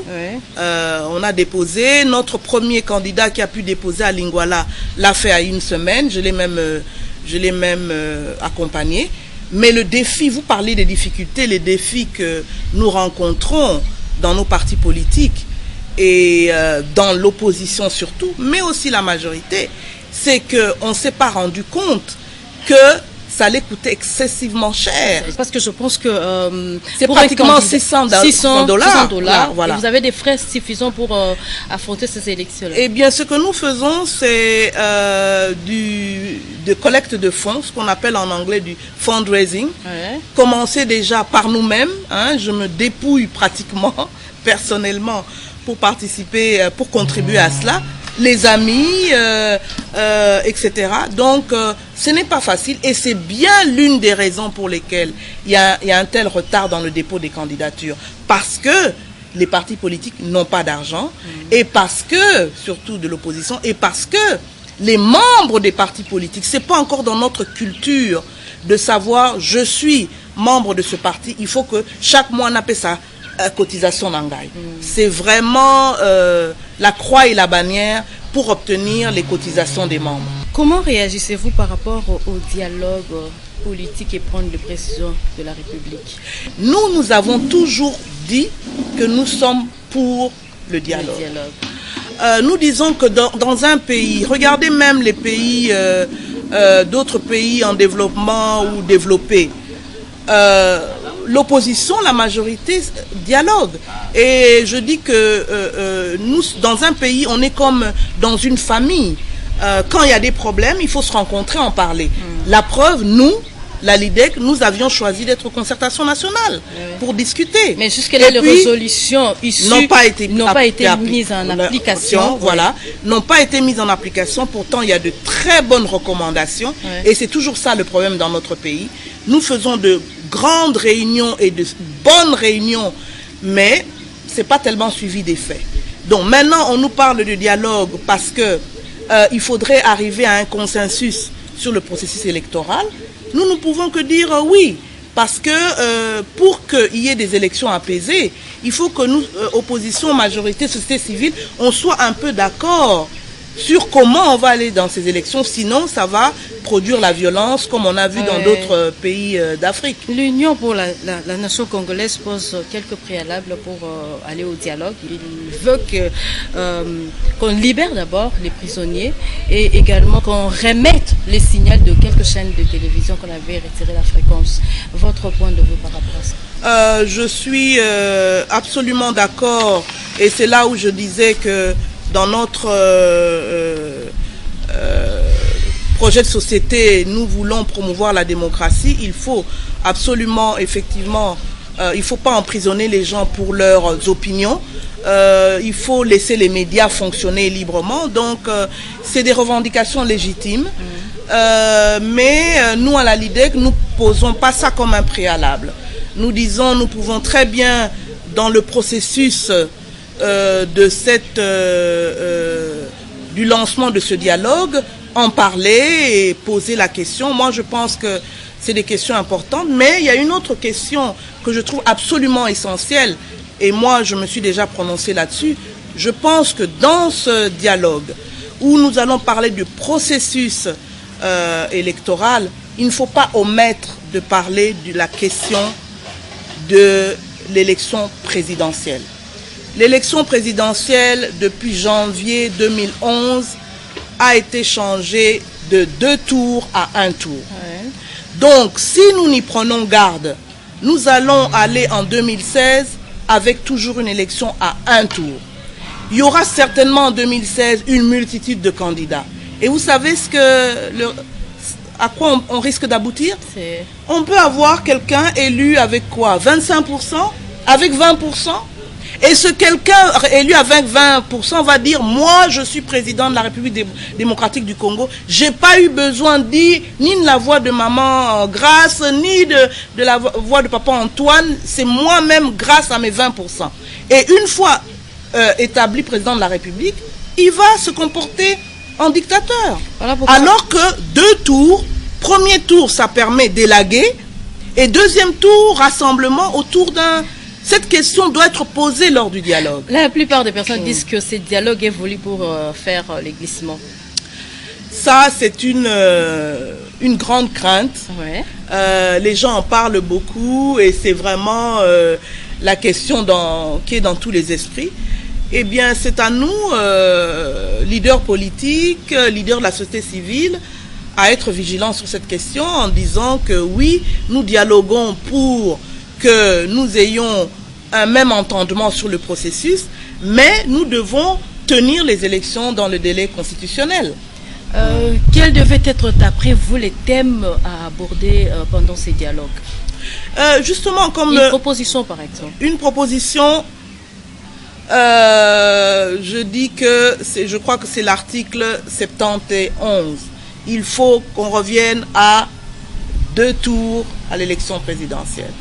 Ouais. On a déposé, notre premier candidat qui a pu déposer à Lingwala l'a fait à une semaine, je l'ai même accompagné. Mais le défi, vous parlez des difficultés, les défis que nous rencontrons dans nos partis politiques et dans l'opposition surtout, mais aussi la majorité, c'est qu'on ne s'est pas rendu compte que ça allait coûter excessivement cher. Parce que je pense que c'est pratiquement 600 dollars. Voilà. Vous avez des frais suffisants pour affronter ces élections-là. Eh bien, ce que nous faisons, c'est de collecte de fonds, ce qu'on appelle en anglais du fundraising. Ouais. Commencer déjà par nous-mêmes. Je me dépouille pratiquement, personnellement, pour participer, pour contribuer à cela. Les amis, etc. Donc, ce n'est pas facile et c'est bien l'une des raisons pour lesquelles il y a un tel retard dans le dépôt des candidatures. Parce que les partis politiques n'ont pas d'argent et parce que, surtout de l'opposition, et parce que les membres des partis politiques, c'est pas encore dans notre culture de savoir, je suis membre de ce parti, il faut que chaque mois on appelle ça cotisation d'engagement. C'est vraiment la croix et la bannière pour obtenir les cotisations des membres. Comment réagissez-vous par rapport au dialogue politique et prendre les précisions de la République? Nous avons toujours dit que nous sommes pour le dialogue. Nous disons que dans un pays, regardez même les pays, d'autres pays en développement ou développés, l'opposition, la majorité dialogue. Et je dis que nous, dans un pays, on est comme dans une famille. Quand il y a des problèmes, il faut se rencontrer, en parler. La preuve, nous, la LIDEC, nous avions choisi d'être concertation nationale pour discuter. Mais jusque-là, les résolutions issues n'ont pas été mises en application. Voilà, n'ont pas été mises en application. Pourtant, il y a de très bonnes recommandations. Et c'est toujours ça le problème dans notre pays. Nous faisons de grandes réunions et de bonnes réunions, mais ce n'est pas tellement suivi des faits. Donc maintenant, on nous parle de dialogue parce que il faudrait arriver à un consensus sur le processus électoral. Nous ne pouvons que dire oui, parce que pour qu'il y ait des élections apaisées, il faut que nous, opposition, majorité, société civile, on soit un peu d'accord sur comment on va aller dans ces élections, sinon ça va produire la violence comme on a vu dans d'autres pays d'Afrique. L'Union pour la nation congolaise pose quelques préalables pour aller au dialogue. Il veut qu'on libère d'abord les prisonniers et également qu'on remette les signaux de quelques chaînes de télévision qu'on avait retiré la fréquence. Votre point de vue par rapport à ça? Je suis absolument d'accord et c'est là où je disais que dans notre projet de société, nous voulons promouvoir la démocratie. Il faut absolument, effectivement, il ne faut pas emprisonner les gens pour leurs opinions. Il faut laisser les médias fonctionner librement. Donc, c'est des revendications légitimes. Mais nous, à la LIDEC, nous ne posons pas ça comme un préalable. Nous disons, nous pouvons très bien, dans le processus du lancement de ce dialogue, en parler et poser la question. Moi, je pense que c'est des questions importantes, mais il y a une autre question que je trouve absolument essentielle, et moi, je me suis déjà prononcé là-dessus. Je pense que dans ce dialogue, où nous allons parler du processus électoral, il ne faut pas omettre de parler de la question de l'élection présidentielle. L'élection présidentielle, depuis janvier 2011, a été changée de 2 tours à 1 tour. Donc, si nous n'y prenons garde, nous allons aller en 2016 avec toujours une élection à 1 tour. Il y aura certainement en 2016 une multitude de candidats. Et vous savez à quoi on risque d'aboutir? On peut avoir quelqu'un élu avec quoi? 25%? Avec 20%? Et ce quelqu'un élu avec 20% va dire, moi je suis président de la République démocratique du Congo, j'ai pas eu besoin ni de la voix de maman Grâce, ni de la voix de papa Antoine, c'est moi-même grâce à mes 20%. Et une fois établi président de la République, il va se comporter en dictateur. Voilà alors que 2 tours, premier tour ça permet d'élaguer, et deuxième tour, rassemblement autour Cette question doit être posée lors du dialogue. La plupart des personnes disent que ce dialogue est voulu pour faire les glissements. Ça, c'est une grande crainte. Ouais. Les gens en parlent beaucoup et c'est vraiment la question qui est dans tous les esprits. Eh bien, c'est à nous, leaders politiques, leaders de la société civile, à être vigilants sur cette question en disant que oui, nous dialoguons pour que nous ayons un même entendement sur le processus, mais nous devons tenir les élections dans le délai constitutionnel. Quels devaient être, d'après vous, les thèmes à aborder pendant ces dialogues? Justement, comme... Une proposition, par exemple. Une proposition, je dis que je crois que c'est l'article 71. Il faut qu'on revienne à 2 tours à l'élection présidentielle.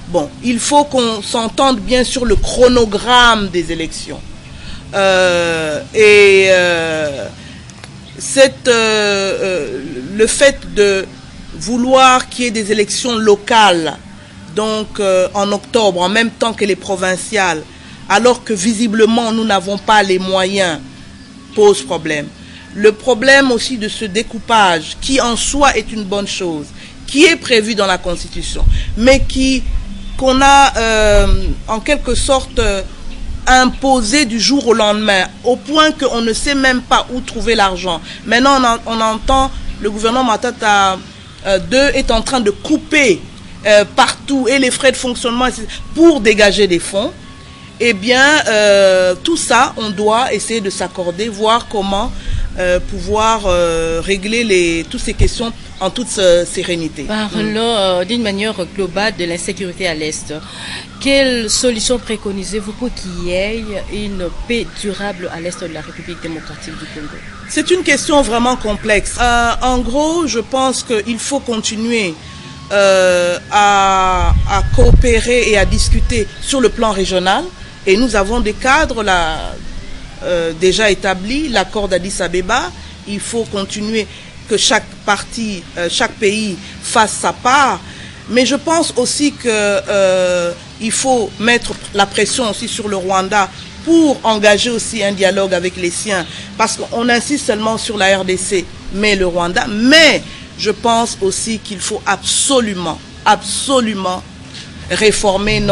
Bon, il faut qu'on s'entende bien sur le chronogramme des élections. Le fait de vouloir qu'il y ait des élections locales, donc en octobre, en même temps que les provinciales, alors que visiblement nous n'avons pas les moyens, pose problème. Le problème aussi de ce découpage, qui en soi est une bonne chose, qui est prévu dans la Constitution, mais qu'on a en quelque sorte imposé du jour au lendemain, au point qu'on ne sait même pas où trouver l'argent. Maintenant, on entend le gouvernement Matata 2 est en train de couper partout et les frais de fonctionnement pour dégager des fonds. Eh bien, tout ça, on doit essayer de s'accorder, voir comment pouvoir régler toutes ces questions en toute sérénité. Parlons d'une manière globale de l'insécurité à l'Est. Quelle solution préconisez-vous pour qu'il y ait une paix durable à l'Est de la République démocratique du Congo? C'est une question vraiment complexe. En gros, je pense qu'il faut continuer à coopérer et à discuter sur le plan régional. Et nous avons des cadres là, déjà établis, l'accord d'Addis Abeba. Il faut continuer que chaque partie, chaque pays fasse sa part. Mais je pense aussi qu'il faut mettre la pression aussi sur le Rwanda pour engager aussi un dialogue avec les siens. Parce qu'on insiste seulement sur la RDC, mais le Rwanda. Mais je pense aussi qu'il faut absolument réformer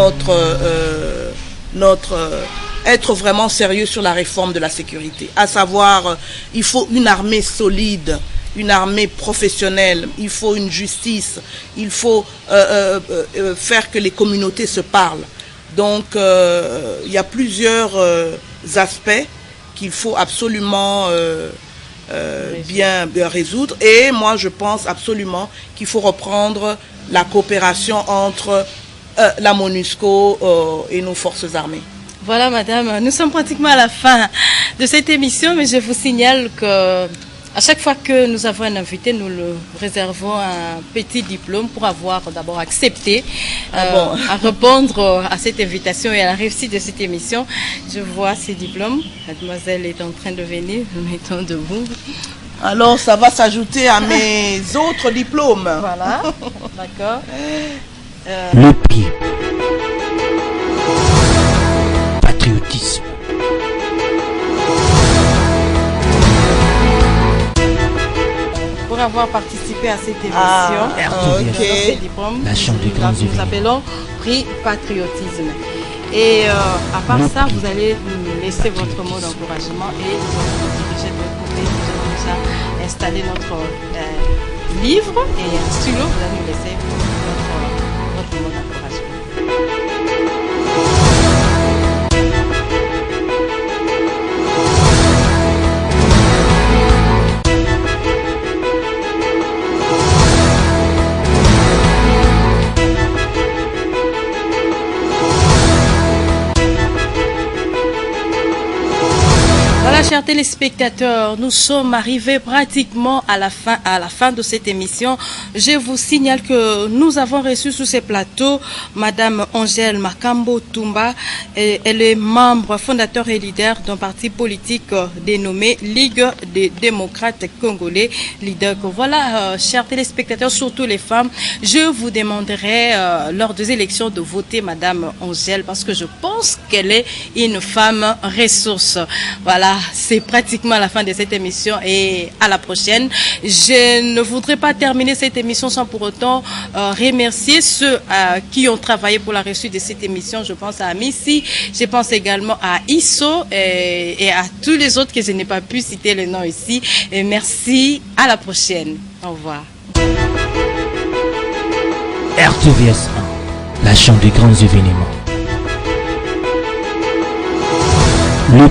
être vraiment sérieux sur la réforme de la sécurité. À savoir, il faut une armée solide, une armée professionnelle, il faut une justice, il faut faire que les communautés se parlent. Donc, il y a plusieurs aspects qu'il faut absolument bien résoudre. Et moi, je pense absolument qu'il faut reprendre la coopération entre la MONUSCO et nos forces armées. Voilà, madame, nous sommes pratiquement à la fin de cette émission, mais je vous signale que à chaque fois que nous avons un invité, nous le réservons un petit diplôme pour avoir d'abord accepté à répondre à cette invitation et à la réussite de cette émission. Je vois ces diplômes. Mademoiselle est en train de venir. Nous mettons debout. Alors, ça va s'ajouter à mes autres diplômes. Voilà, d'accord. Le pied. Patriotisme. Pour avoir participé à cette émission, La Chambre des grands événements. Nous appelons prix patriotisme. Et à part ça, vous allez nous laisser votre mot d'encouragement et nous allons nous diriger de votre côté. Nous allons déjà installer notre livre et un stylo. Vous allez nous laisser votre mot d'encouragement. chers téléspectateurs, nous sommes arrivés pratiquement à la fin de cette émission. Je vous signale que nous avons reçu sur ces plateaux Madame Angèle Makambo Toumba. Elle est membre, fondateur et leader d'un parti politique dénommé Ligue des démocrates congolais, leader. Voilà, chers téléspectateurs, surtout les femmes, je vous demanderai lors des élections de voter Madame Angèle parce que je pense qu'elle est une femme ressource. Voilà, c'est pratiquement la fin de cette émission et à la prochaine. Je ne voudrais pas terminer cette émission sans pour autant remercier ceux qui ont travaillé pour la réussite de cette émission. Je pense à Missy, je pense également à Isso et à tous les autres que je n'ai pas pu citer le nom ici. Et merci, à la prochaine. Au revoir. RTVS 1, la chaîne des grands événements. Le